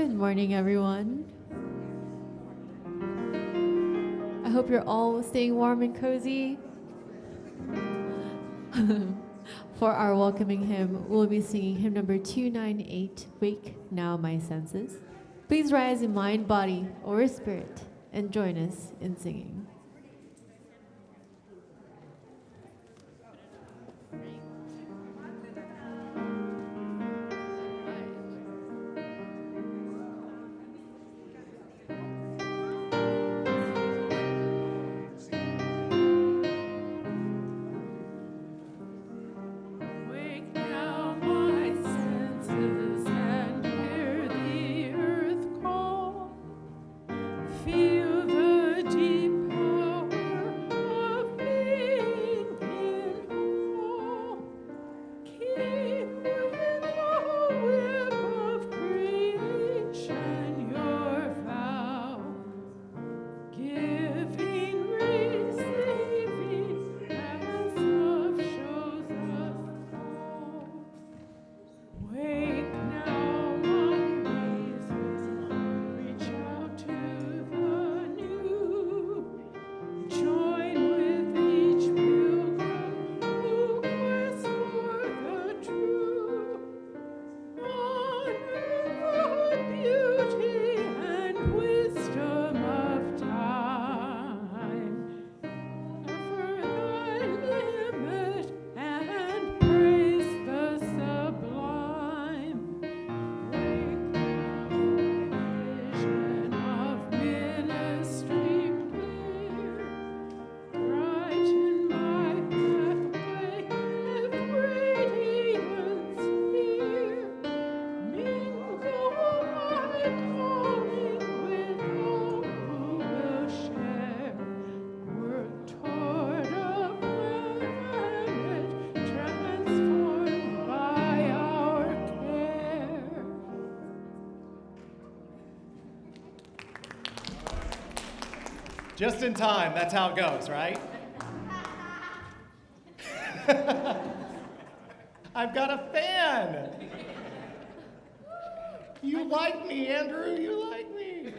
Good morning, everyone. I hope you're all staying warm and cozy. For our welcoming hymn, we'll be singing hymn number 298, Wake Now My Senses. Please rise in mind, body, or spirit, and join us in singing. Just in time, that's how it goes, right? I've got a fan. You like me, Andrew, you like me.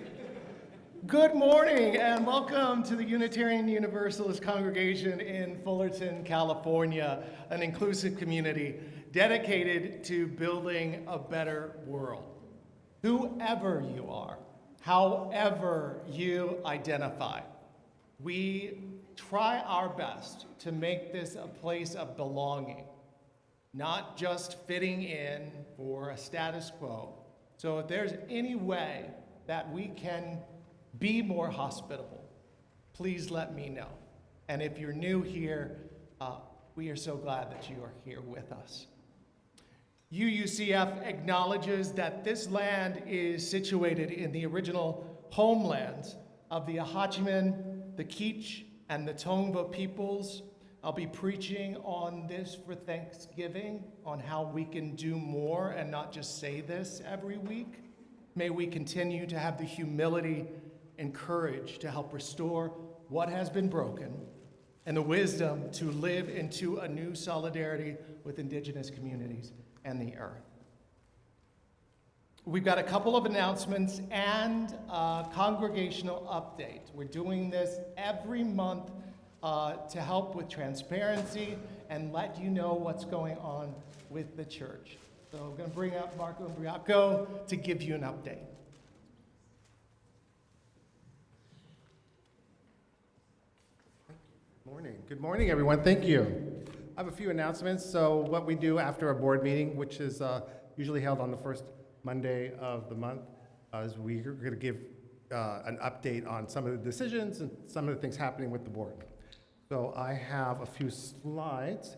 Good morning and welcome to the Unitarian Universalist congregation in Fullerton, California, an inclusive community dedicated to building a better world. Whoever you are, however you identify, we try our best to make this a place of belonging, not just fitting in for a status quo. So if there's any way that we can be more hospitable, please let me know. And if you're new here, we are so glad that you are here with us. UUCF acknowledges that this land is situated in the original homelands of the Ahachiman, the Kizh, and the Tongva peoples. I'll be preaching on this for Thanksgiving, on how we can do more and not just say this every week. May we continue to have the humility and courage to help restore what has been broken and the wisdom to live into a new solidarity with Indigenous communities and the earth. We've got a couple of announcements and a congregational update. We're doing this every month to help with transparency and let you know what's going on with the church. So I'm going to bring up Marco and Briaco to give you an update. Good morning, everyone. Thank you. I have a few announcements. So what we do after a board meeting, which is usually held on the first Monday of the month, is we're going to give an update on some of the decisions and some of the things happening with the board. So I have a few slides.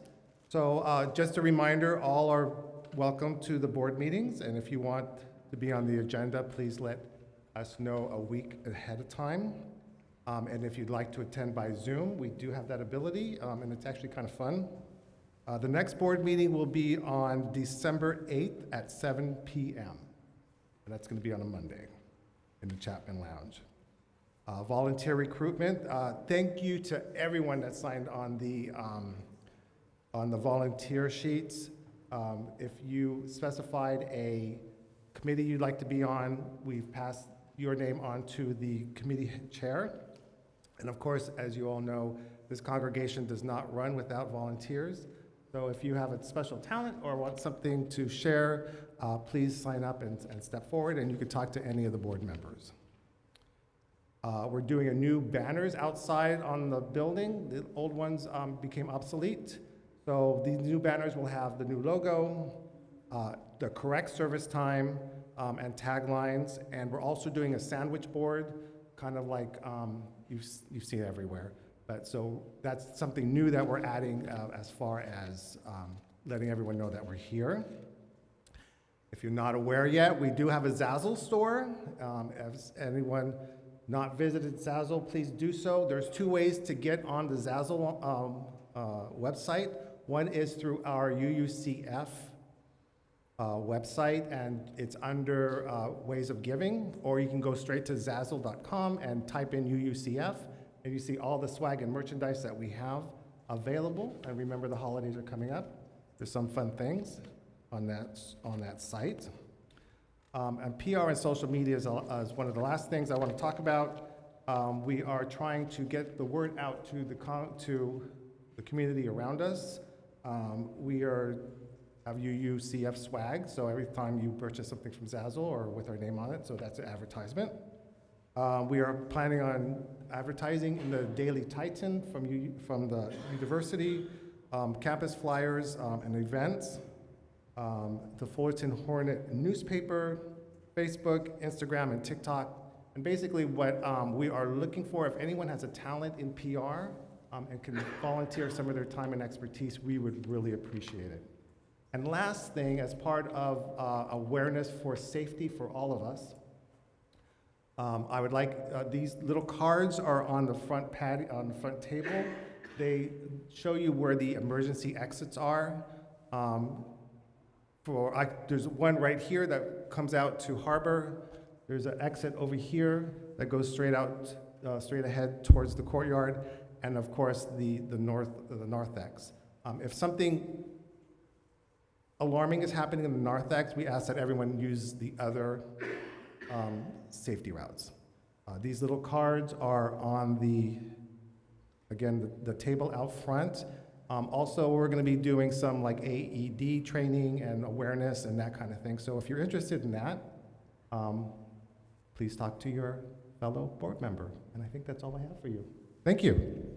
So just a reminder, all are welcome to the board meetings, and if you want to be on the agenda, please let us know a week ahead of time. And if you'd like to attend by Zoom, we do have that ability, and it's actually kind of fun. The next board meeting will be on December 8th at 7 p.m. And that's going to be on a Monday in the Chapman Lounge. Volunteer recruitment. Thank you to everyone that signed on the volunteer sheets. If you specified a committee you'd like to be on, we've passed your name on to the committee chair. And of course, as you all know, this congregation does not run without volunteers. So if you have a special talent or want something to share, please sign up and step forward, and you can talk to any of the board members. We're doing a new banners outside on the building. The old ones became obsolete. So these new banners will have the new logo, the correct service time, and taglines. And we're also doing a sandwich board, kind of like you've seen it everywhere. But so that's something new that we're adding as far as letting everyone know that we're here. If you're not aware yet, we do have a Zazzle store. If anyone not visited Zazzle, please do so. There's two ways to get on the Zazzle website. One is through our UUCF website, and it's under ways of giving, or you can go straight to Zazzle.com and type in UUCF, and you see all the swag and merchandise that we have available. And remember, the holidays are coming up. There's some fun things on that site. And PR and social media is one of the last things I want to talk about. We are trying to get the word out to the community around us. We have UUCF swag, so every time you purchase something from Zazzle or with our name on it, so that's an advertisement. We are planning on advertising in the Daily Titan from the university, campus flyers and events, the Fullerton Hornet newspaper, Facebook, Instagram, and TikTok. And basically what we are looking for, if anyone has a talent in PR and can volunteer some of their time and expertise, we would really appreciate it. And last thing, as part of awareness for safety for all of us, I would like, these little cards are on the front table. They show you where the emergency exits are. There's one right here that comes out to Harbor. There's an exit over here that goes straight ahead towards the courtyard, and of course the narthex. If something alarming is happening in the narthex, we ask that everyone use the other safety routes. These little cards are on the table out front. Also, we're going to be doing some like AED training and awareness and that kind of thing. So if you're interested in that, please talk to your fellow board member. And I think that's all I have for you. Thank you.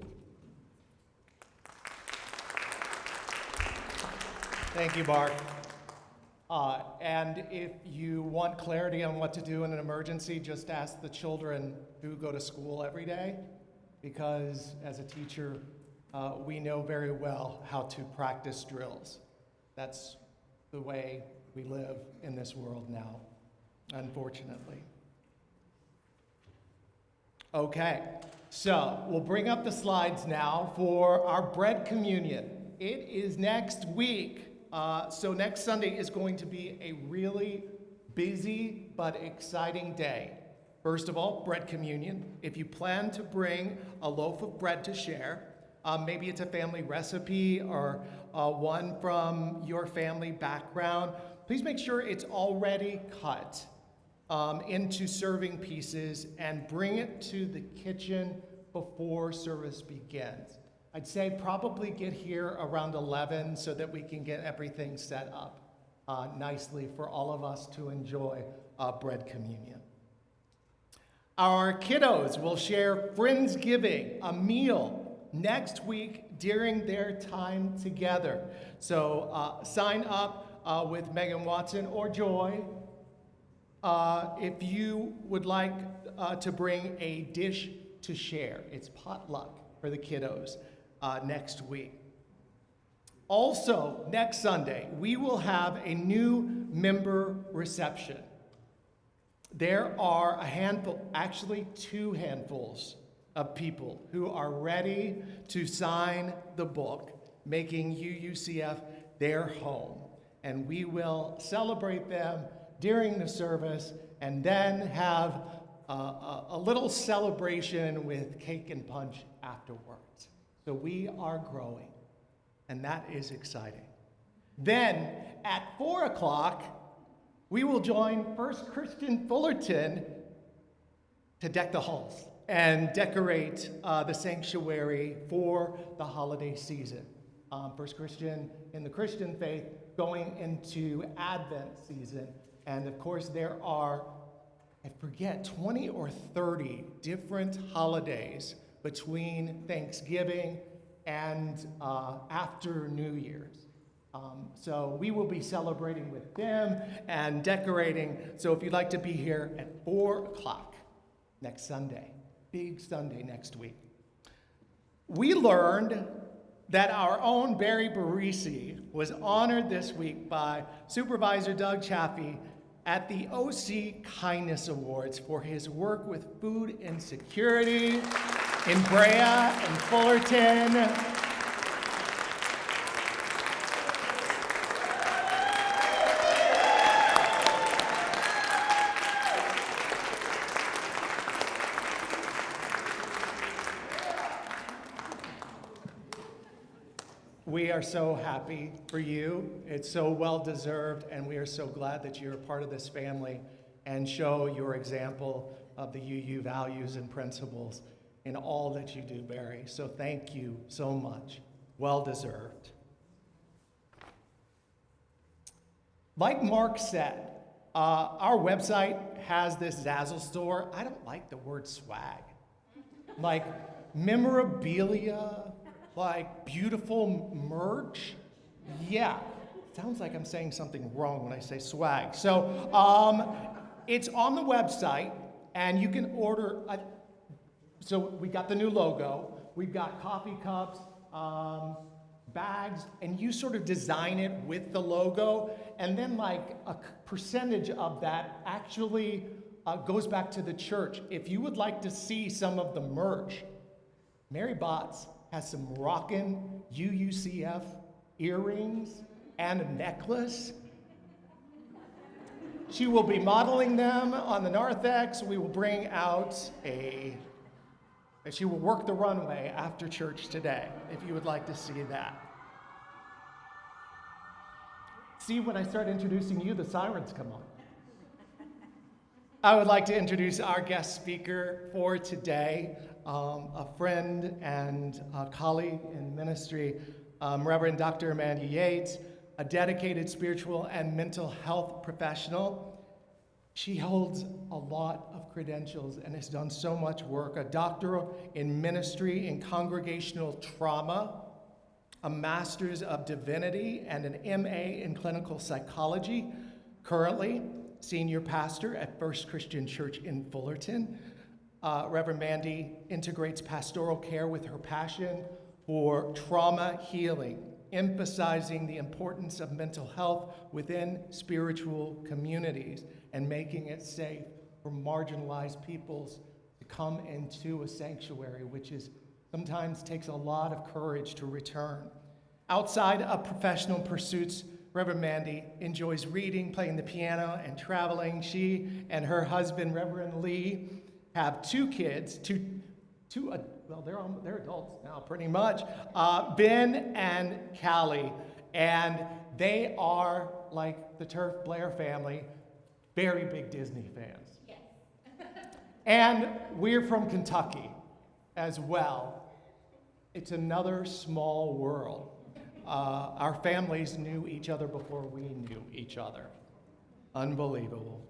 Thank you, Mark. And if you want clarity on what to do in an emergency, just ask the children who go to school every day, because as a teacher, we know very well how to practice drills. That's the way we live in this world now, unfortunately. Okay, so we'll bring up the slides now for our bread communion. It is next week. So next Sunday is going to be a really busy but exciting day. First of all, bread communion. If you plan to bring a loaf of bread to share, maybe it's a family recipe or one from your family background, please make sure it's already cut into serving pieces and bring it to the kitchen before service begins. I'd say probably get here around 11 so that we can get everything set up nicely for all of us to enjoy bread communion. Our kiddos will share Friendsgiving, a meal, next week during their time together. So sign up with Megan Watson or Joy if you would like to bring a dish to share. It's potluck for the kiddos next week. Also, next Sunday, we will have a new member reception. There are a handful, actually 2 handfuls of people who are ready to sign the book, making UUCF their home. And we will celebrate them during the service and then have a little celebration with cake and punch afterwards. So we are growing, and that is exciting. Then at 4 o'clock, we will join First Christian Fullerton to deck the halls and decorate the sanctuary for the holiday season. First Christian in the Christian faith going into Advent season. And of course, there are, I forget, 20 or 30 different holidays between Thanksgiving and after New Year's. So we will be celebrating with them and decorating. So if you'd like to be here at 4 o'clock next Sunday, big Sunday next week. We learned that our own Barry Barisi was honored this week by Supervisor Doug Chaffee at the OC Kindness Awards for his work with food insecurity in Brea and Fullerton. We are so happy for you. It's so well deserved, and we are so glad that you're a part of this family and show your example of the UU values and principles in all that you do, Barry. So thank you so much. Well deserved. Like Mark said, our website has this Zazzle store. I don't like the word swag. Like memorabilia, like beautiful merch. Yeah, sounds like I'm saying something wrong when I say swag. So it's on the website, and you can order. So we got the new logo. We've got coffee cups, bags, and you sort of design it with the logo, and then like a percentage of that actually goes back to the church. If you would like to see some of the merch, Mary Botts has some rockin' UUCF earrings and a necklace. She will be modeling them on the narthex. We will bring out she will work the runway after church today, if you would like to see that. See, when I start introducing you, the sirens come on. I would like to introduce our guest speaker for today, a friend and a colleague in ministry, Reverend Dr. Mandye Yates, a dedicated spiritual and mental health professional. She holds a lot of credentials and has done so much work, a doctorate in ministry in congregational trauma, a master's of divinity, and an MA in clinical psychology. Currently, senior pastor at First Christian Church in Fullerton. Reverend Mandye integrates pastoral care with her passion for trauma healing, emphasizing the importance of mental health within spiritual communities and making it safe for marginalized peoples to come into a sanctuary, which is sometimes takes a lot of courage to return. Outside of professional pursuits, Reverend Mandye enjoys reading, playing the piano, and traveling. She and her husband, Reverend Lee, have 2 kids, well, they're adults now, pretty much, Ben and Callie, and they are, like the Turf Blair family, very big Disney fans. Yes. And we're from Kentucky as well. It's another small world. Our families knew each other before we knew each other. Unbelievable.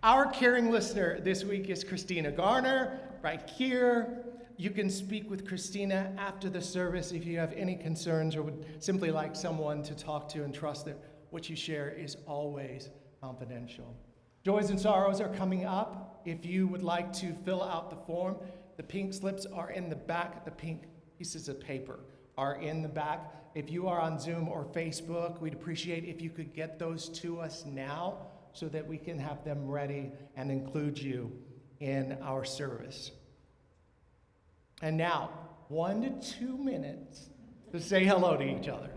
Our caring listener this week is Christina Garner, right here. You can speak with Christina after the service if you have any concerns or would simply like someone to talk to and trust that what you share is always confidential. Joys and sorrows are coming up. If you would like to fill out the form, the pink slips are in the back. The pink pieces of paper are in the back. If you are on Zoom or Facebook, we'd appreciate if you could get those to us now so that we can have them ready and include you in our service. And now, 1 to 2 minutes to say hello to each other.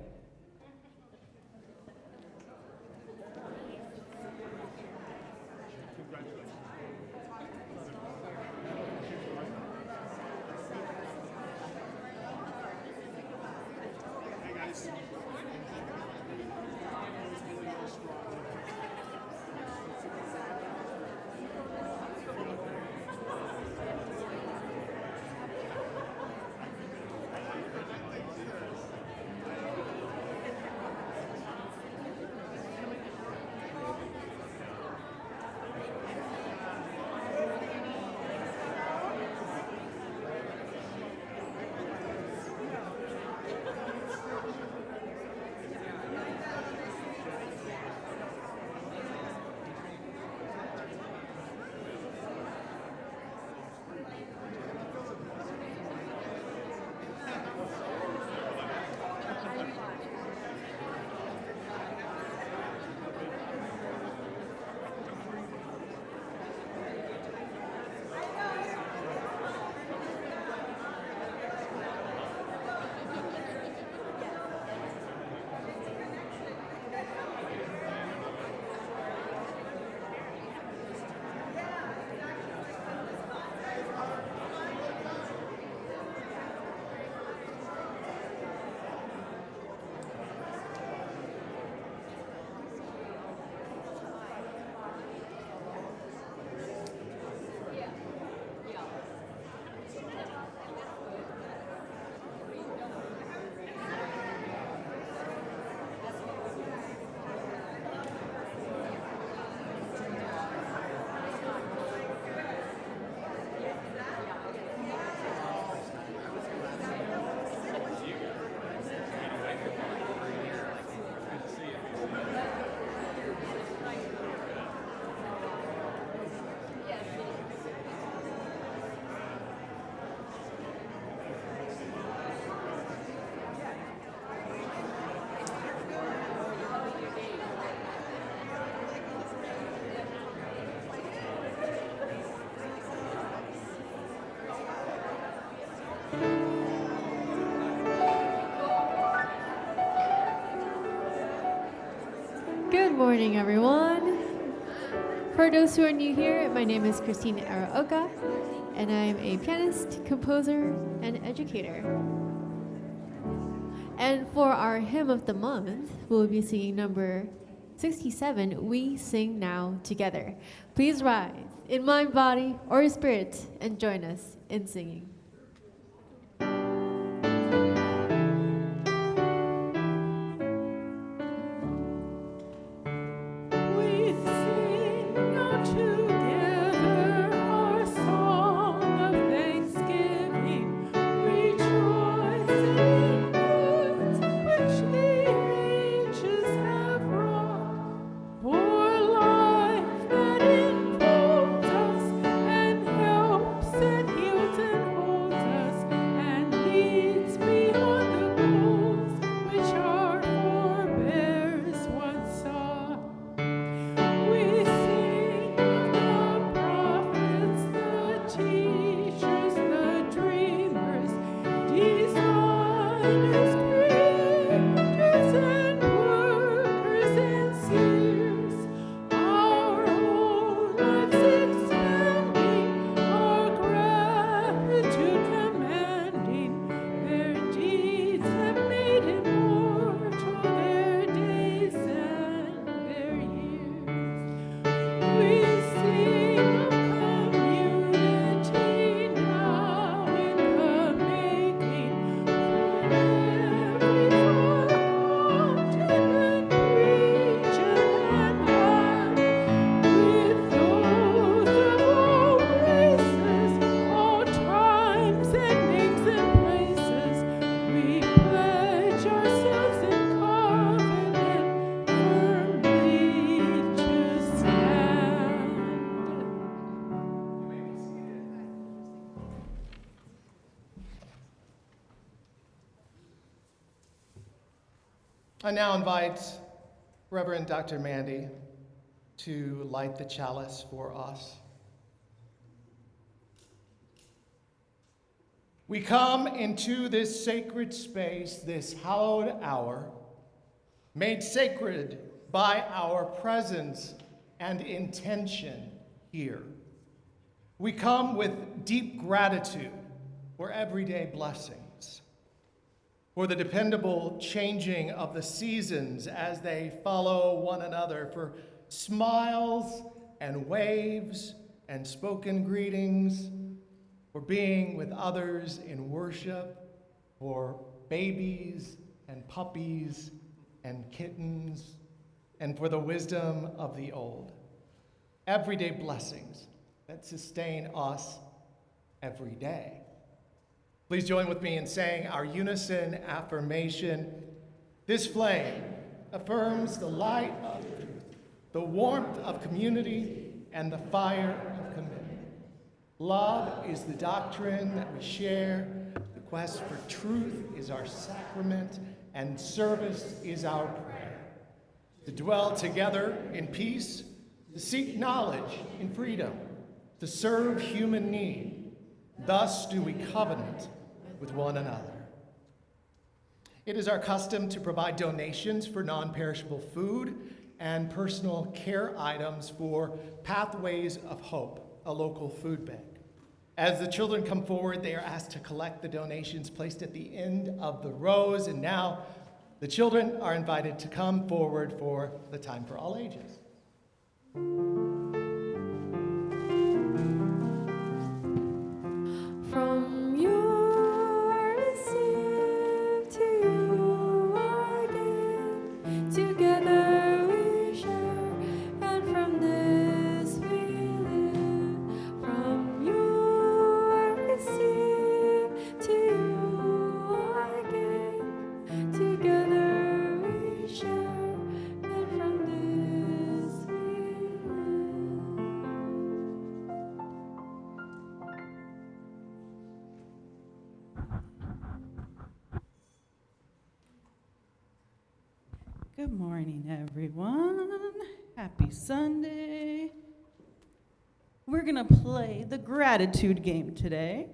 morning, everyone. For those who are new here, my name is Christine Araoka, and I am a pianist, composer, and educator. And for our hymn of the month, we'll be singing number 67, We Sing Now Together. Please rise in mind, body, or spirit and join us in singing. I now invite Reverend Dr. Mandye to light the chalice for us. We come into this sacred space, this hallowed hour, made sacred by our presence and intention here. We come with deep gratitude for everyday blessings, for the dependable changing of the seasons as they follow one another, for smiles and waves and spoken greetings, for being with others in worship, for babies and puppies and kittens, and for the wisdom of the old. Everyday blessings that sustain us every day. Please join with me in saying our unison affirmation. This flame affirms the light of truth, the warmth of community, and the fire of commitment. Love is the doctrine that we share. The quest for truth is our sacrament, and service is our prayer. To dwell together in peace, to seek knowledge in freedom, to serve human need. Thus do we covenant with one another. It is our custom to provide donations for non-perishable food and personal care items for Pathways of Hope, a local food bank. As the children come forward, they are asked to collect the donations placed at the end of the rows, and now the children are invited to come forward for the time for all ages. From you I receive, to you I give. Together we share, and from this we live. From you I receive, to you I give. Together we share, and from this we live. Good morning, everyone. Happy Sunday. We're going to play the gratitude game today.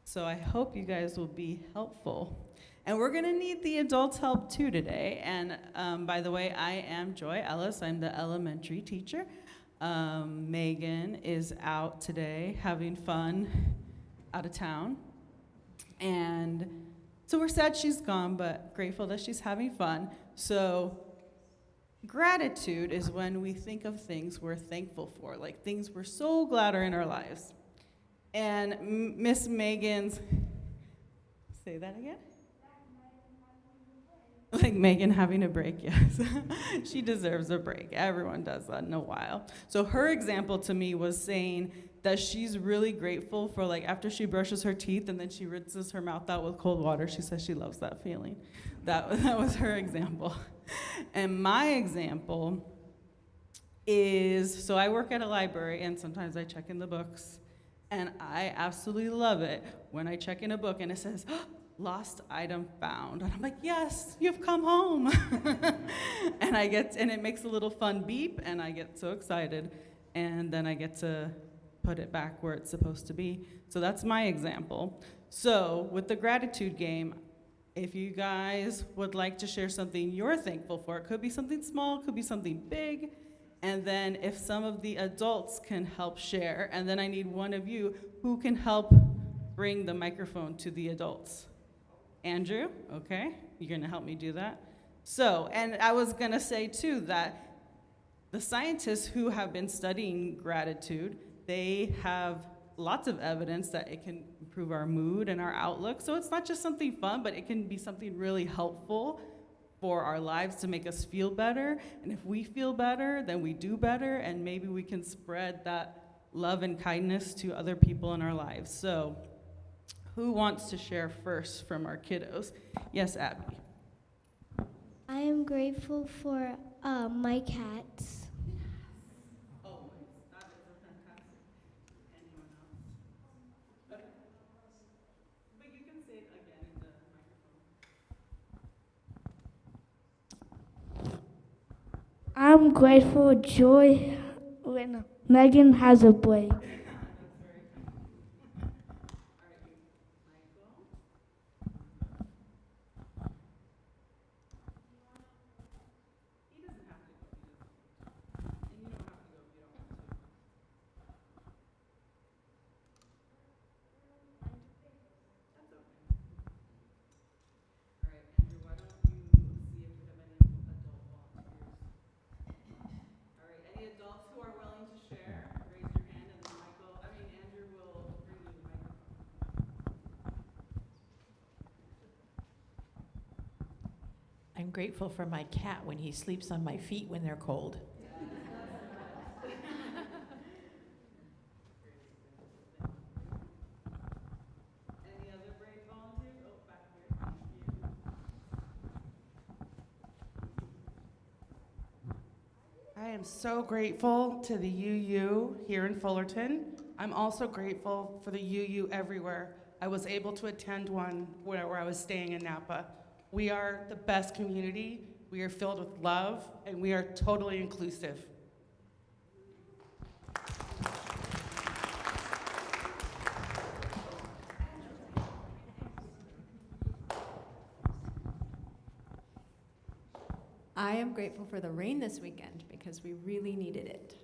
So I hope you guys will be helpful. And we're gonna need the adults' help too today. And by the way, I am Joy Ellis. I'm the elementary teacher. Megan is out today having fun out of town. And so we're sad she's gone, but grateful that she's having fun. So gratitude is when we think of things we're thankful for, like things we're so glad are in our lives. And Miss Megan's, say that again? Like Megan having a break, yes. She deserves a break. Everyone does that in a while. So her example to me was saying that she's really grateful for, like, after she brushes her teeth and then she rinses her mouth out with cold water, she says she loves that feeling. That was her example. And my example is, so I work at a library and sometimes I check in the books, and I absolutely love it when I check in a book and it says, lost item found. And I'm like, yes, you've come home. And it makes a little fun beep, and I get so excited. And then I get to put it back where it's supposed to be. So that's my example. So with the gratitude game, if you guys would like to share something you're thankful for, it could be something small, it could be something big. And then if some of the adults can help share, and then I need one of you who can help bring the microphone to the adults. Andrew, okay, you're gonna help me do that. So, and I was gonna say too that the scientists who have been studying gratitude, they have lots of evidence that it can improve our mood and our outlook. So it's not just something fun, but it can be something really helpful for our lives to make us feel better. And if we feel better, then we do better, and maybe we can spread that love and kindness to other people in our lives. So, who wants to share first from our kiddos? Yes, Abby. I am grateful for my cats. Oh, that is fantastic. Anyone else? Okay. But you can say it again in the microphone. I'm grateful Joy when Megan has a break. I'm grateful for my cat when he sleeps on my feet when they're cold. Any other brave volunteers? Oh, back here. Thank you. I am so grateful to the UU here in Fullerton. I'm also grateful for the UU everywhere. I was able to attend one where I was staying in Napa. We are the best community. We are filled with love, and we are totally inclusive. I am grateful for the rain this weekend because we really needed it.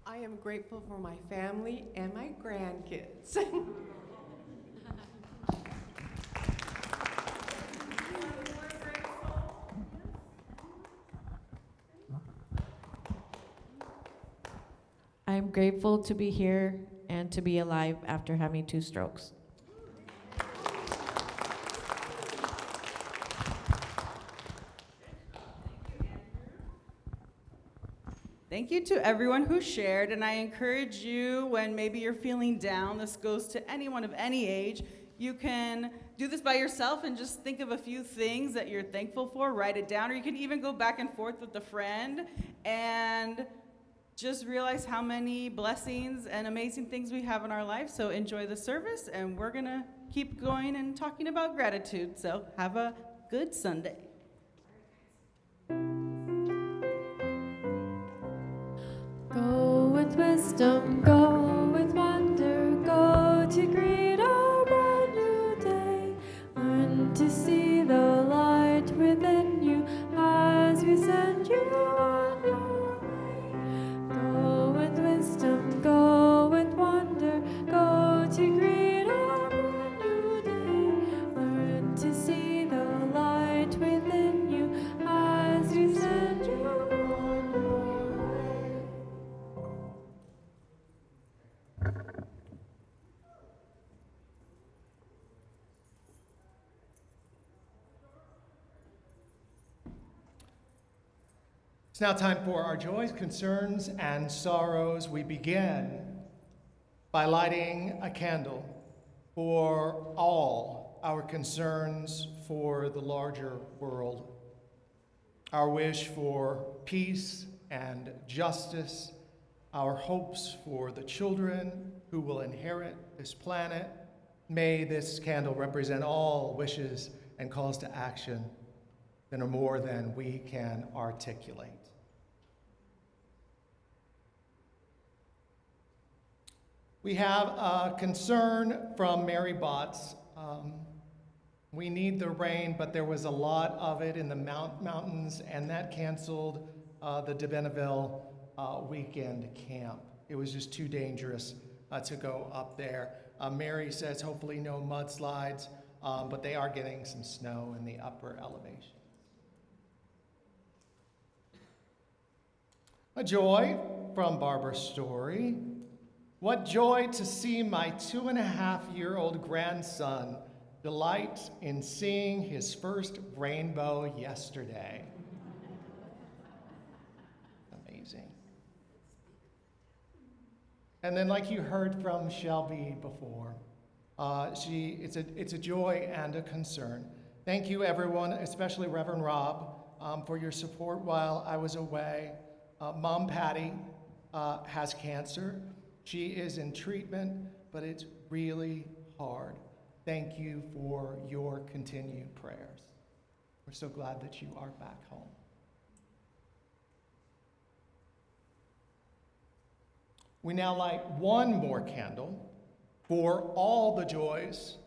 I am grateful for my family and my grandkids. I'm grateful to be here and to be alive after having 2 strokes. Thank you to everyone who shared, and I encourage you when maybe you're feeling down, this goes to anyone of any age, you can do this by yourself and just think of a few things that you're thankful for, write it down, or you can even go back and forth with a friend and just realize how many blessings and amazing things we have in our life. So enjoy the service, and we're gonna keep going and talking about gratitude. So have a good Sunday. wisdom, go with wonder, go to greet our brand new day. Learn to see the light within you as we send you on your way. Go with wisdom, go with wonder, go to greet our brand new day. Learn to see the light within you as we send you on your way. It's now time for our joys, concerns, and sorrows. We begin by lighting a candle for all our concerns for the larger world. Our wish for peace and justice, our hopes for the children who will inherit this planet. May this candle represent all wishes and calls to action that are more than we can articulate. We have a concern from Mary Botts. We need the rain, but there was a lot of it in the mountains, and that canceled the de Benneville weekend camp. It was just too dangerous to go up there. Mary says hopefully no mudslides, but they are getting some snow in the upper elevation. A joy from Barbara Story. What joy to see my 2.5-year-old grandson delight in seeing his first rainbow yesterday. Amazing. And then, like you heard from Shelby before, it's a joy and a concern. Thank you, everyone, especially Reverend Rob, for your support while I was away. Mom Patty has cancer. She is in treatment, but it's really hard. Thank you for your continued prayers. We're so glad that you are back home. We now light one more candle for all the joys,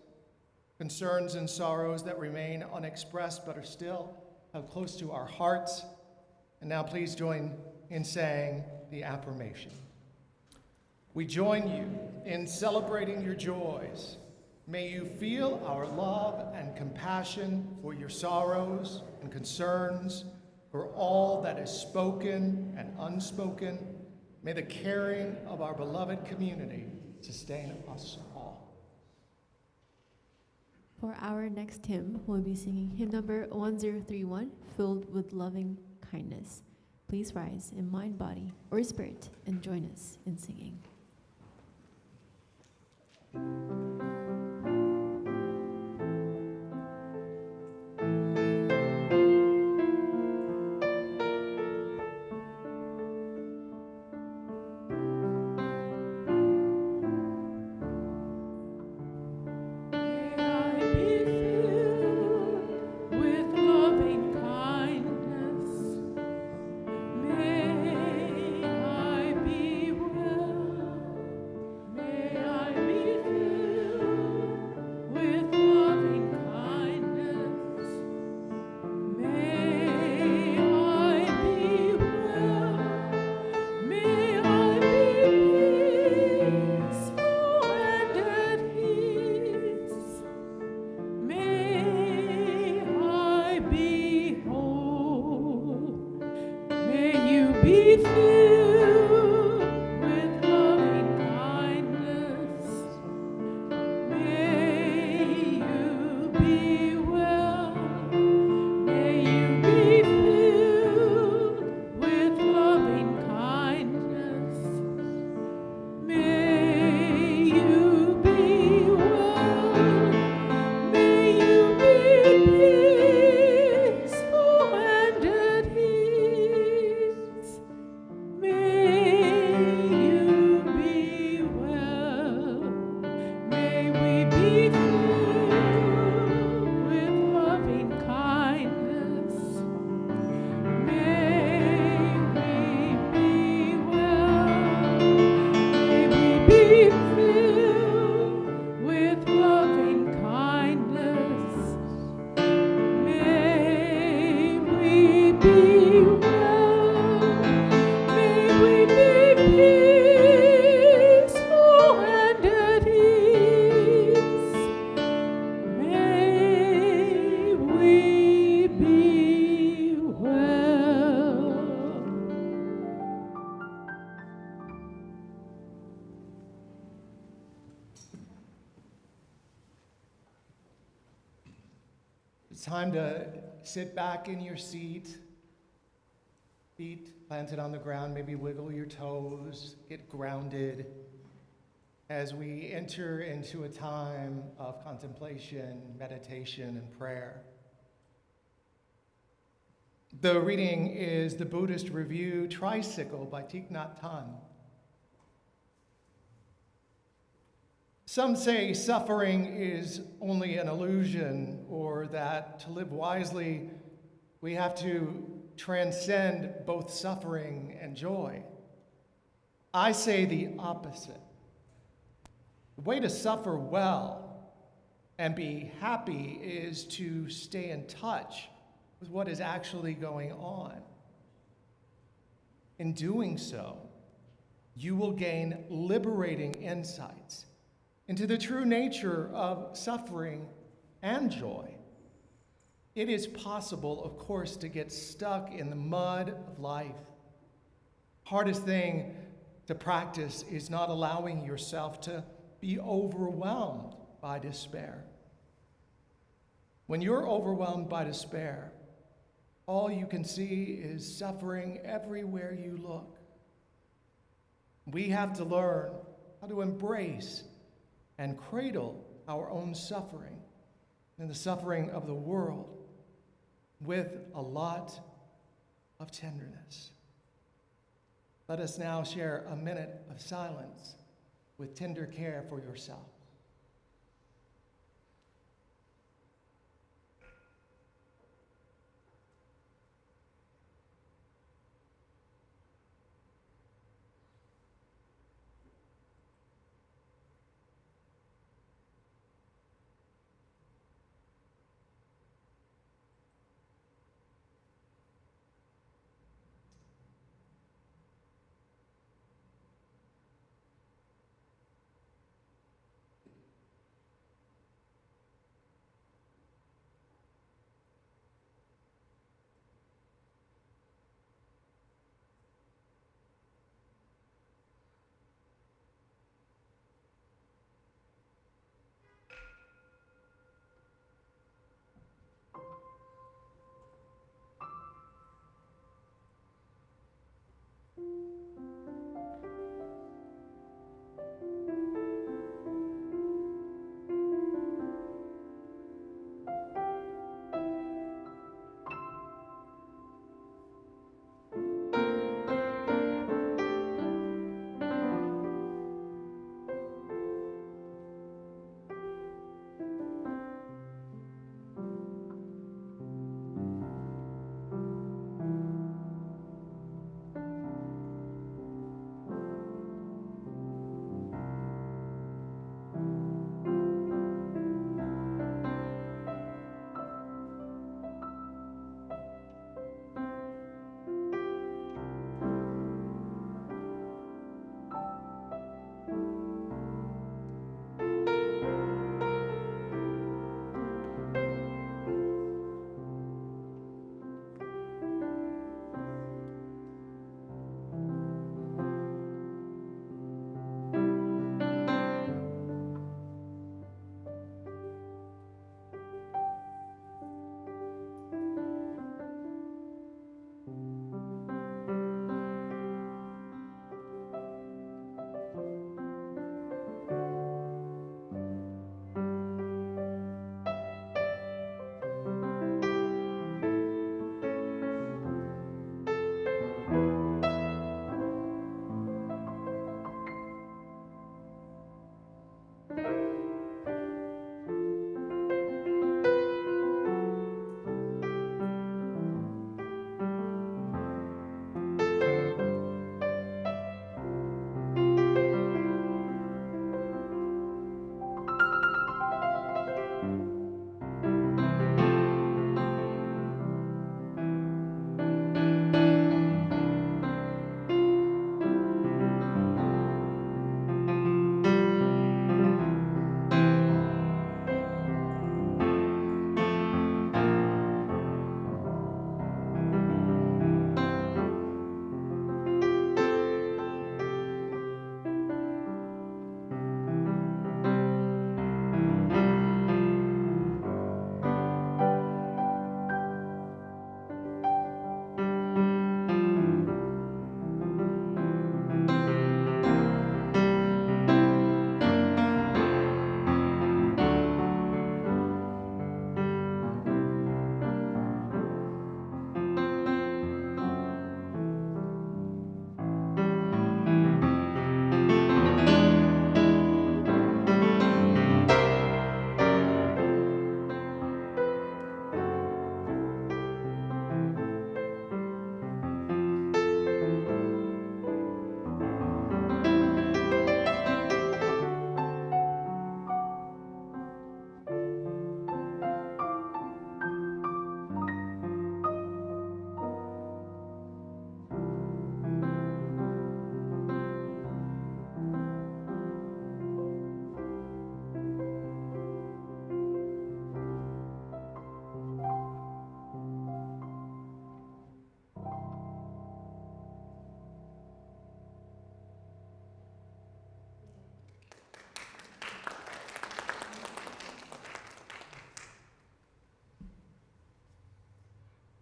concerns, and sorrows that remain unexpressed but are still close to our hearts. And now please join in saying the affirmation. We join you in celebrating your joys. May you feel our love and compassion for your sorrows and concerns, for all that is spoken and unspoken. May the caring of our beloved community sustain us all. For our next hymn, we'll be singing hymn number 1031, Filled with Loving Kindness. Please rise in mind, body, or spirit and join us in singing. May I be filled It's time to sit back in your seat, feet planted on the ground, maybe wiggle your toes, get grounded as we enter into a time of contemplation, meditation, and prayer. The reading is the Buddhist Review Tricycle by Thich Nhat Hanh. Some say suffering is only an illusion, or that to live wisely, we have to transcend both suffering and joy. I say the opposite. The way to suffer well and be happy is to stay in touch with what is actually going on. In doing so, you will gain liberating insights into the true nature of suffering and joy. It is possible, of course, to get stuck in the mud of life. Hardest thing to practice is not allowing yourself to be overwhelmed by despair. When you're overwhelmed by despair, all you can see is suffering everywhere you look. We have to learn how to embrace and cradle our own suffering and the suffering of the world with a lot of tenderness. Let us now share a minute of silence with tender care for yourself.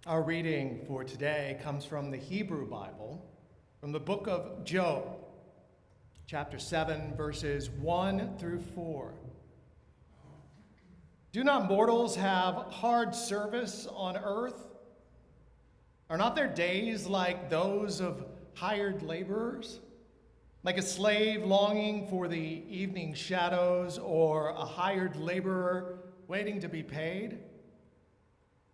Our reading for today comes from the Hebrew Bible, from the book of Job, chapter 7, verses 1 through 4. Do not mortals have hard service on earth? Are not their days like those of hired laborers? Like a slave longing for the evening shadows, or a hired laborer waiting to be paid?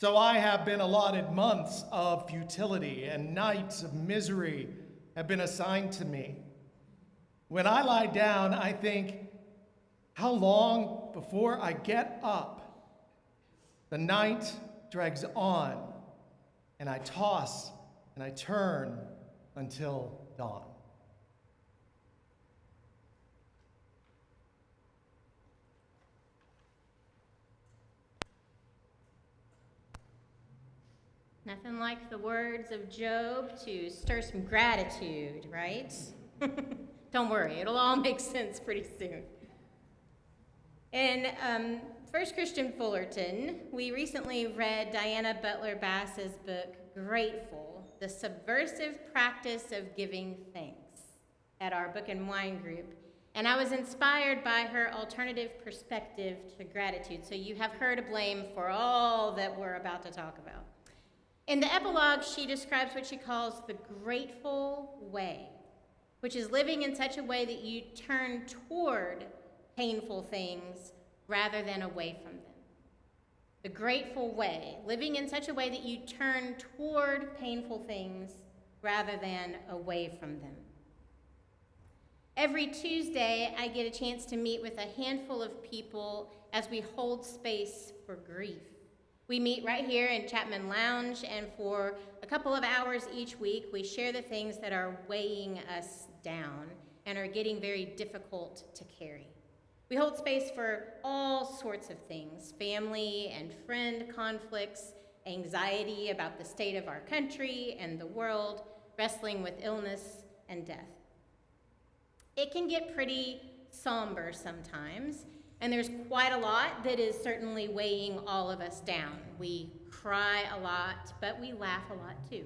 So I have been allotted months of futility, and nights of misery have been assigned to me. When I lie down, I think, how long before I get up? The night drags on, and I toss and I turn until dawn. Nothing like the words of Job to stir some gratitude, right? Don't worry, it'll all make sense pretty soon. In First Christian Fullerton, we recently read Diana Butler Bass's book, Grateful, The Subversive Practice of Giving Thanks, at our Book and Wine group. And I was inspired by her alternative perspective to gratitude. So you have her to blame for all that we're about to talk about. In the epilogue, she describes what she calls the grateful way, which is living in such a way that you turn toward painful things rather than away from them. The grateful way, living in such a way that you turn toward painful things rather than away from them. Every Tuesday, I get a chance to meet with a handful of people as we hold space for grief. We meet right here in Chapman Lounge, and for a couple of hours each week, we share the things that are weighing us down and are getting very difficult to carry. We hold space for all sorts of things: family and friend conflicts, anxiety about the state of our country and the world, wrestling with illness and death. It can get pretty somber sometimes, and there's quite a lot that is certainly weighing all of us down. We cry a lot, but we laugh a lot too.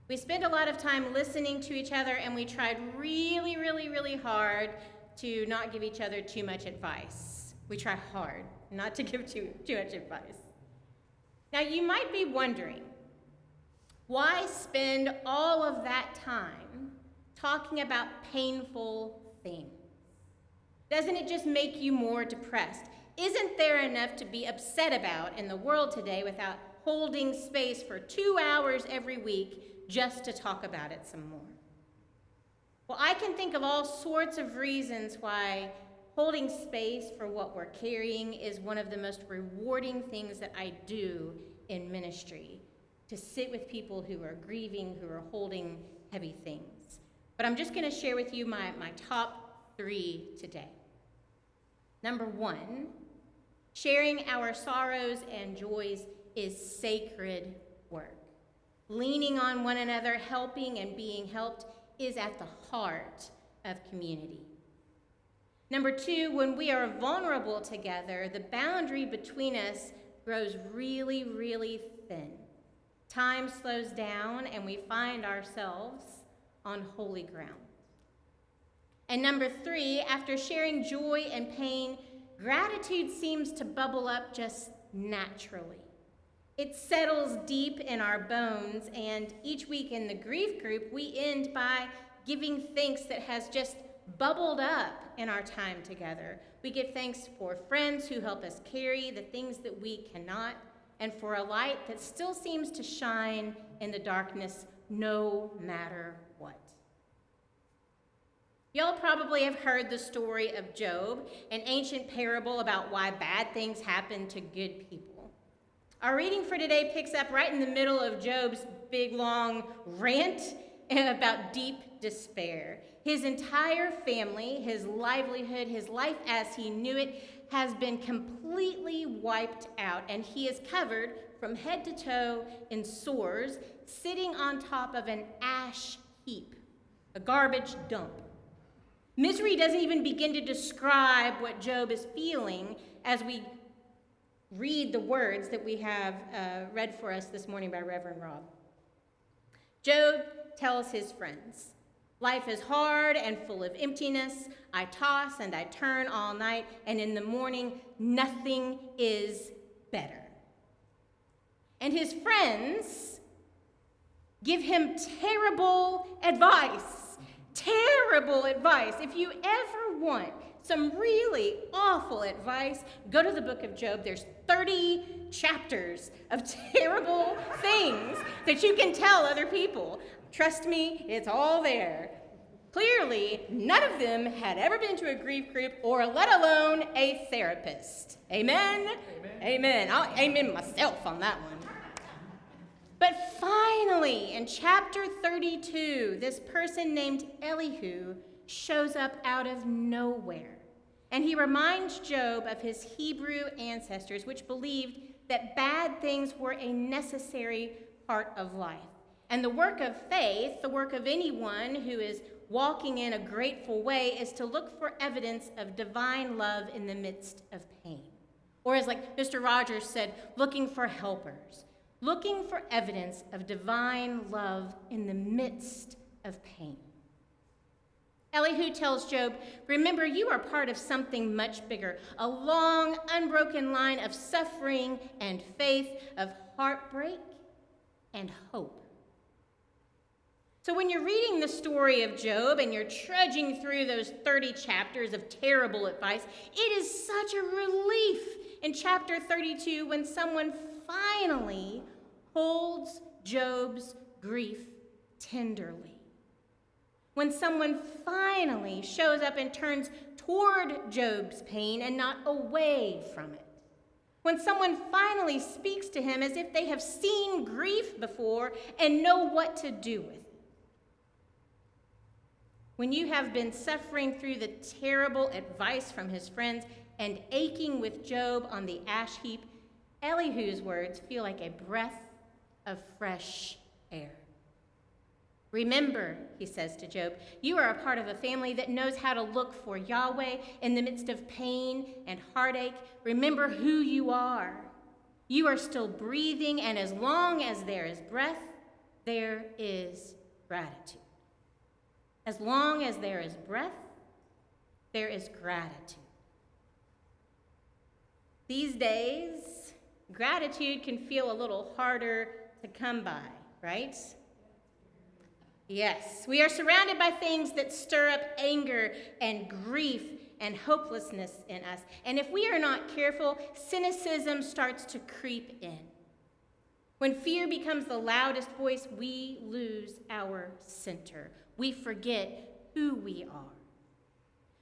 We spend a lot of time listening to each other, and we tried really, really, really hard to not give each other too much advice. We try hard not to give too much advice. Now, you might be wondering, why spend all of that time talking about painful things? Doesn't it just make you more depressed? Isn't there enough to be upset about in the world today without holding space for 2 hours every week just to talk about it some more? Well, I can think of all sorts of reasons why holding space for what we're carrying is one of the most rewarding things that I do in ministry, to sit with people who are grieving, who are holding heavy things. But I'm just going to share with you my top 3 today. Number 1, sharing our sorrows and joys is sacred work. Leaning on one another, helping and being helped is at the heart of community. Number 2, when we are vulnerable together, the boundary between us grows really, really thin. Time slows down and we find ourselves on holy ground. And number 3, after sharing joy and pain, gratitude seems to bubble up just naturally. It settles deep in our bones, and each week in the grief group, we end by giving thanks that has just bubbled up in our time together. We give thanks for friends who help us carry the things that we cannot, and for a light that still seems to shine in the darkness no matter what. Y'all probably have heard the story of Job, an ancient parable about why bad things happen to good people. Our reading for today picks up right in the middle of Job's big, long rant about deep despair. His entire family, his livelihood, his life as he knew it, has been completely wiped out, and he is covered from head to toe in sores, sitting on top of an ash heap, a garbage dump. Misery doesn't even begin to describe what Job is feeling as we read the words that we have read for us this morning by Reverend Rob. Job tells his friends, "Life is hard and full of emptiness. I toss and I turn all night, and in the morning, nothing is better." And his friends give him terrible advice. Terrible advice. If you ever want some really awful advice, go to the book of Job. There's 30 chapters of terrible things that you can tell other people. Trust me, it's all there. Clearly, none of them had ever been to a grief group or let alone a therapist. Amen? Amen. I'll amen myself on that one. But finally, in chapter 32, this person named Elihu shows up out of nowhere. And he reminds Job of his Hebrew ancestors, which believed that bad things were a necessary part of life. And the work of faith, the work of anyone who is walking in a grateful way, is to look for evidence of divine love in the midst of pain. Or as like Mr. Rogers said, looking for helpers. Looking for evidence of divine love in the midst of pain. Elihu tells Job, "Remember, you are part of something much bigger, a long, unbroken line of suffering and faith, of heartbreak and hope." So when you're reading the story of Job and you're trudging through those 30 chapters of terrible advice, it is such a relief in chapter 32 when someone finally holds Job's grief tenderly. When someone finally shows up and turns toward Job's pain and not away from it. When someone finally speaks to him as if they have seen grief before and know what to do with it. When you have been suffering through the terrible advice from his friends and aching with Job on the ash heap, Elihu's words feel like a breath of fresh air. "Remember," he says to Job, "you are a part of a family that knows how to look for Yahweh in the midst of pain and heartache. Remember who you are. You are still breathing, and as long as there is breath, there is gratitude. As long as there is breath, there is gratitude." These days, gratitude can feel a little harder to come by, right? Yes, we are surrounded by things that stir up anger and grief and hopelessness in us. And if we are not careful, cynicism starts to creep in. When fear becomes the loudest voice, we lose our center. We forget who we are.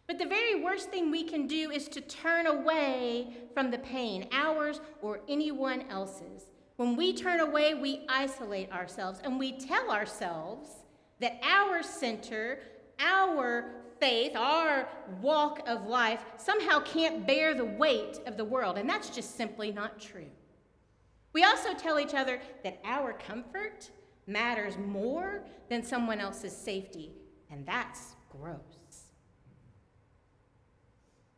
But the very worst thing we can do is to turn away from the pain, ours or anyone else's. When we turn away, we isolate ourselves, and we tell ourselves that our center, our faith, our walk of life somehow can't bear the weight of the world, and that's just simply not true. We also tell each other that our comfort matters more than someone else's safety, and that's gross.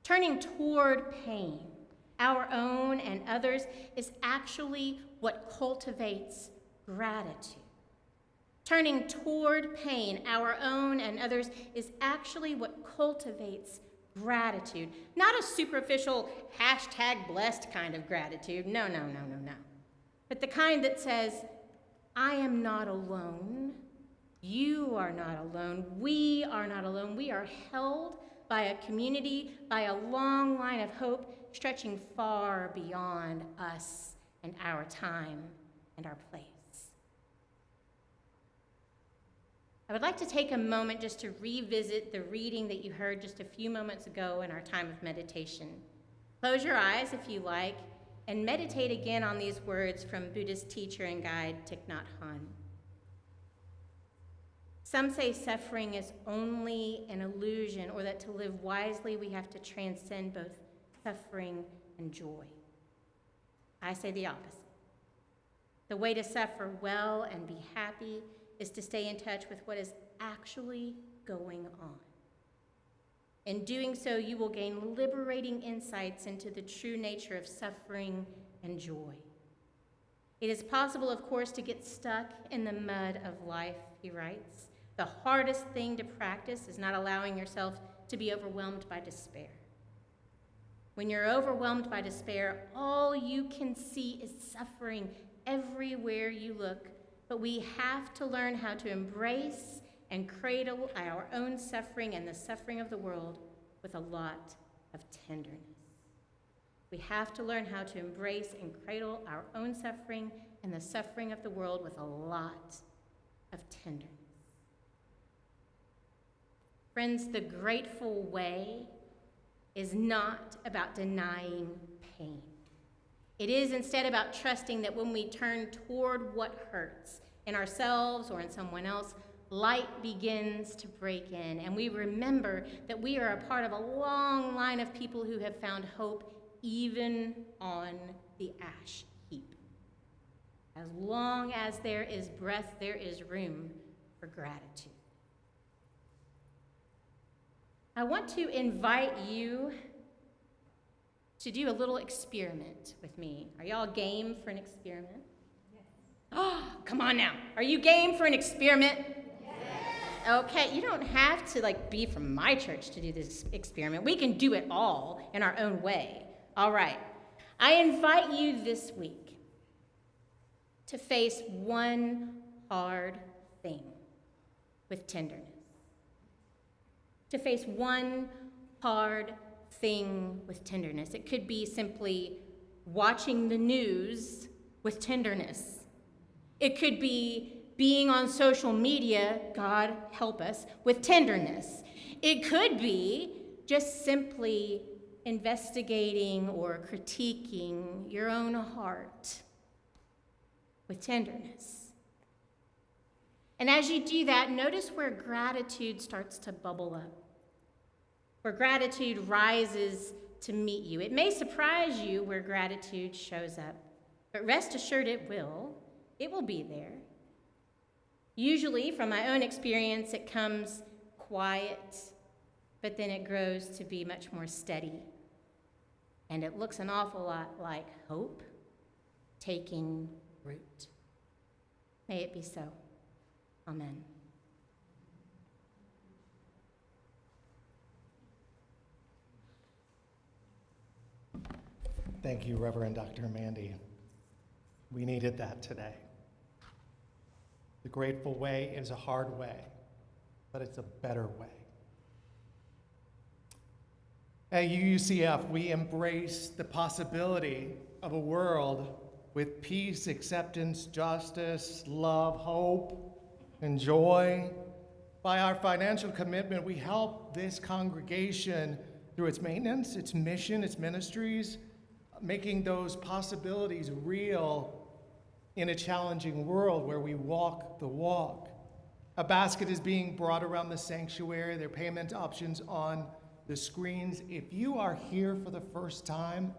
Turning toward pain, our own and others, is actually what cultivates gratitude. Turning toward pain, our own and others, is actually what cultivates gratitude. Not a superficial #blessed kind of gratitude. No. But the kind that says, I am not alone. You are not alone. We are not alone. We are held by a community, by a long line of hope stretching far beyond us and our time and our place. I would like to take a moment just to revisit the reading that you heard just a few moments ago in our time of meditation. Close your eyes if you like, and meditate again on these words from Buddhist teacher and guide Thich Nhat Hanh. Some say suffering is only an illusion, or that to live wisely we have to transcend both suffering and joy. I say the opposite. The way to suffer well and be happy is to stay in touch with what is actually going on. In doing so, you will gain liberating insights into the true nature of suffering and joy. It is possible, of course, to get stuck in the mud of life, he writes. The hardest thing to practice is not allowing yourself to be overwhelmed by despair. When you're overwhelmed by despair, all you can see is suffering everywhere you look. But we have to learn how to embrace and cradle our own suffering and the suffering of the world with a lot of tenderness. We have to learn how to embrace and cradle our own suffering and the suffering of the world with a lot of tenderness. Friends, the grateful way is not about denying pain. It is instead about trusting that when we turn toward what hurts in ourselves or in someone else, light begins to break in, and we remember that we are a part of a long line of people who have found hope even on the ash heap. As long as there is breath, there is room for gratitude. I want to invite you to do a little experiment with me. Are y'all game for an experiment? Yes. Oh, come on now. Are you game for an experiment? Yes. Okay, you don't have to be from my church to do this experiment. We can do it all in our own way. All right. I invite you this week to face one hard thing with tenderness. To face one hard thing with tenderness. It could be simply watching the news with tenderness. It could be being on social media, God help us, with tenderness. It could be just simply investigating or critiquing your own heart with tenderness. And as you do that, notice where gratitude starts to bubble up, where gratitude rises to meet you. It may surprise you where gratitude shows up, but rest assured it will. It will be there. Usually, from my own experience, it comes quiet, but then it grows to be much more steady. And it looks an awful lot like hope taking root. May it be so. Amen. Thank you, Reverend Dr. Mandye. We needed that today. The grateful way is a hard way, but it's a better way. At UUCF, we embrace the possibility of a world with peace, acceptance, justice, love, hope, and joy. By our financial commitment, we help this congregation through its maintenance, its mission, its ministries, making those possibilities real in a challenging world where we walk the walk. A basket is being brought around the sanctuary. There are payment options on the screens. If you are here for the first time,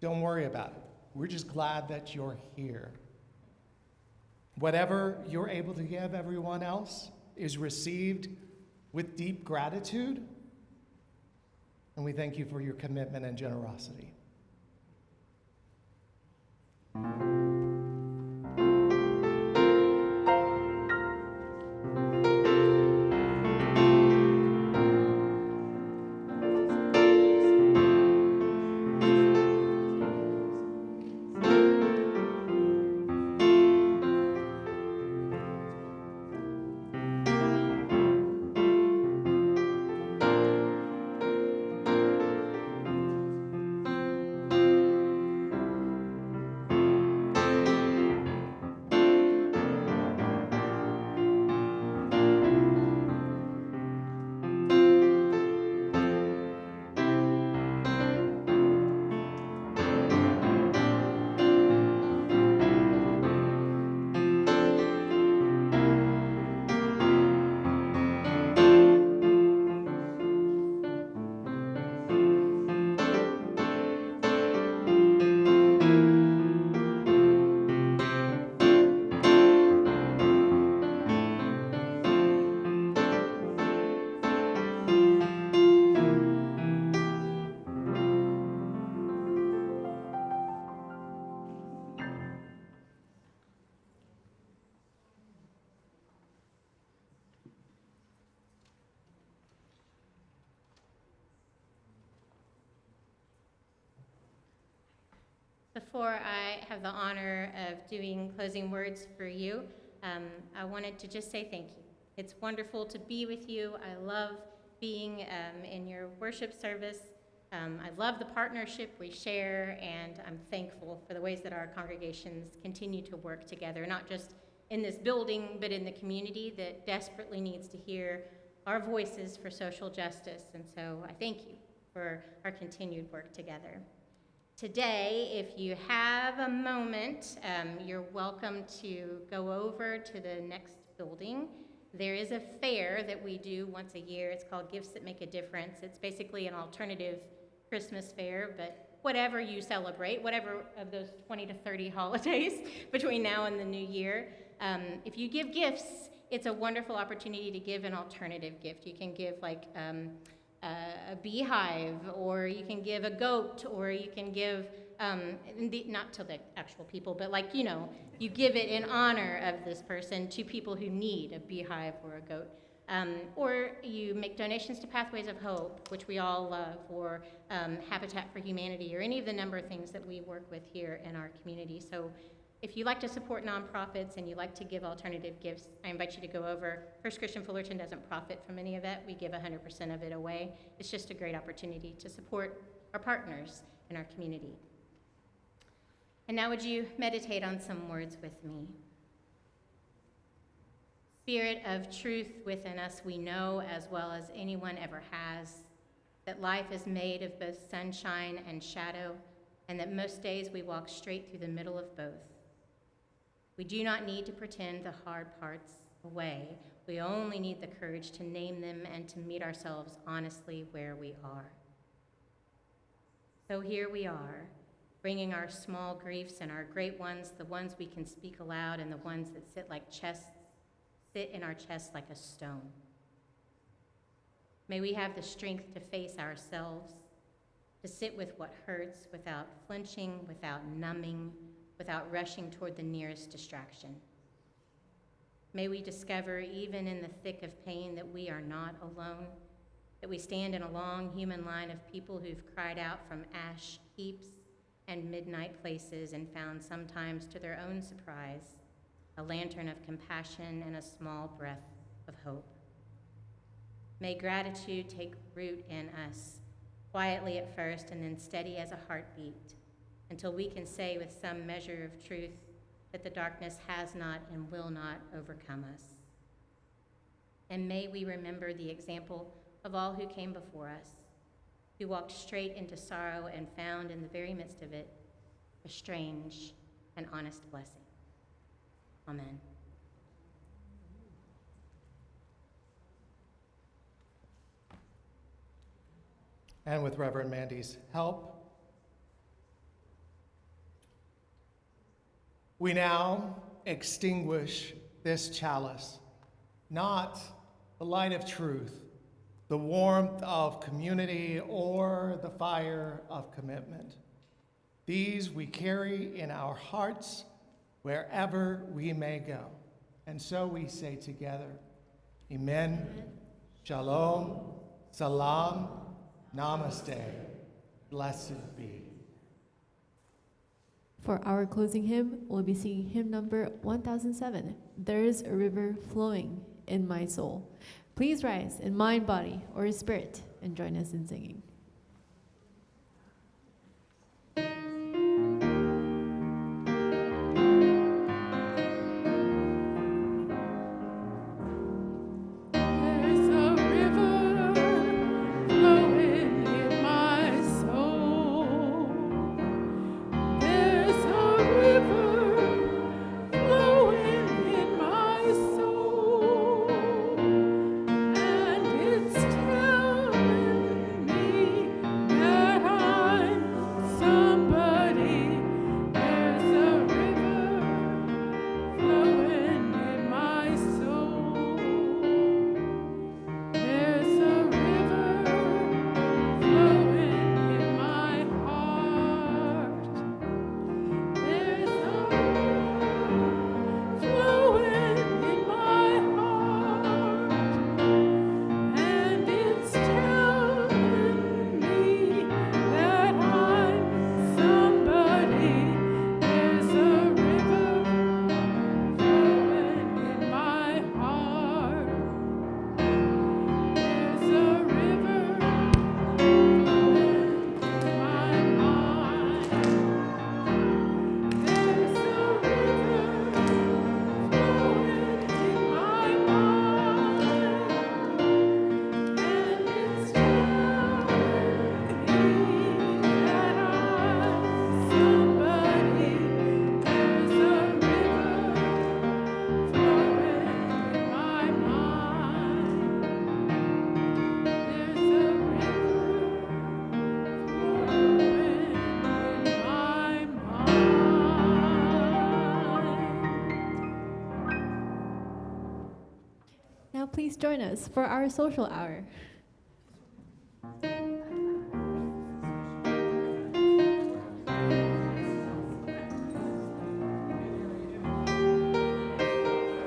don't worry about it. We're just glad that you're here. Whatever you're able to give everyone else is received with deep gratitude, and we thank you for your commitment and generosity. Before I have the honor of doing closing words for you, I wanted to just say thank you. It's wonderful to be with you. I love being in your worship service. I love the partnership we share, and I'm thankful for the ways that our congregations continue to work together, not just in this building, but in the community that desperately needs to hear our voices for social justice. And so I thank you for our continued work together. Today, if you have a moment, you're welcome to go over to the next building. There is a fair that we do once a year. It's called Gifts That Make a Difference. It's basically an alternative Christmas fair, but whatever you celebrate, whatever of those 20 to 30 holidays between now and the new year, if you give gifts, it's a wonderful opportunity to give an alternative gift. You can give like a beehive, or you can give a goat, or you can give, not to the actual people, but like, you know, you give it in honor of this person to people who need a beehive or a goat. Or you make donations to Pathways of Hope, which we all love, or Habitat for Humanity, or any of the number of things that we work with here in our community. So if you like to support nonprofits and you like to give alternative gifts, I invite you to go over. First Christian Fullerton doesn't profit from any of that. We give 100% of it away. It's just a great opportunity to support our partners in our community. And now would you meditate on some words with me? Spirit of truth within us, we know as well as anyone ever has that life is made of both sunshine and shadow, and that most days we walk straight through the middle of both. We do not need to pretend the hard parts away. We only need the courage to name them and to meet ourselves honestly where we are. So here we are, bringing our small griefs and our great ones, the ones we can speak aloud and the ones that sit in our chests like a stone. May we have the strength to face ourselves, to sit with what hurts without flinching, without numbing, without rushing toward the nearest distraction. May we discover, even in the thick of pain, that we are not alone, that we stand in a long human line of people who've cried out from ash heaps and midnight places and found, sometimes to their own surprise, a lantern of compassion and a small breath of hope. May gratitude take root in us, quietly at first and then steady as a heartbeat, until we can say with some measure of truth that the darkness has not and will not overcome us. And may we remember the example of all who came before us, who walked straight into sorrow and found in the very midst of it a strange and honest blessing. Amen. And with Reverend Mandye's help, we now extinguish this chalice, not the light of truth, the warmth of community, or the fire of commitment. These we carry in our hearts wherever we may go. And so we say together, Amen, Shalom, Salam, Namaste, blessed be. For our closing hymn, we'll be singing hymn number 1007, There is a River Flowing in My Soul. Please rise in mind, body, or spirit and join us in singing. Me please join us for our social hour.